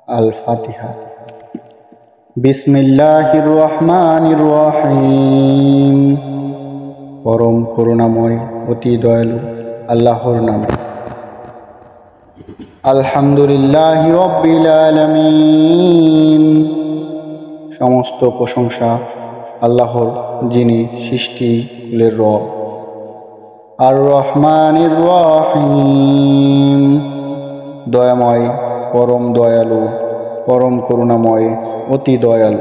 আল ফাতিহা। বিসমিল্লাহির রহমানির রহিম। পরম করুণাময় অতি দয়ালু আল্লাহর নামে। আলহামদুলিল্লাহি রাব্বিল আলামিন। সমস্ত প্রশংসা আল্লাহর, যিনি সৃষ্টিকুলের রব। আর রহমানির রহিম, দয়াময়, পরম দয়ালু, পরম করুণাময়, অতি দয়ালু।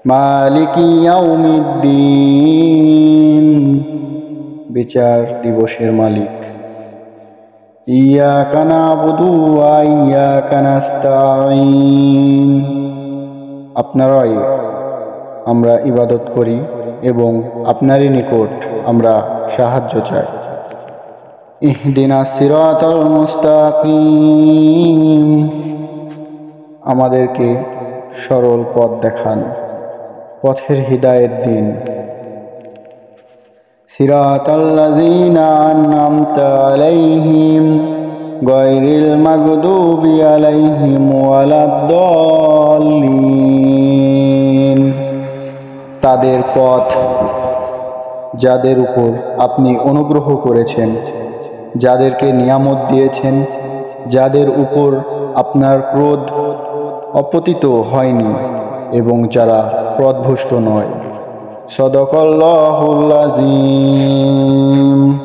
মালিকি ইয়াউমিদ্দিন, বিচার দিবসের মালিক। ইয়্যাকা না'বুদু ওয়া ইয়্যাকা নাস্তাঈন, আপনারাই আমরা ইবাদত করি এবং আপনারই নিকট আমরা সাহায্য চাই। ইহদিনাস সিরাতাল মুস্তাকিম, আমাদেরকে সরল পথ দেখান, পথের হিদায়াত দিন। সিরাতাল্লাযীনা আন'আমতা আলাইহিম গায়রিল মাগদুবি আলাইহিম ওয়ালাদ-দাল্লিন, তাদের পথ যাদের উপর আপনি অনুগ্রহ করেছেন, যাদেরকে নিয়ামত দিয়েছেন, যাদের উপর আপনার ক্রোধ অপতিত হয়নি এবং যারা পথভ্রষ্ট নয়। সদাকাল্লাহুল আযীম।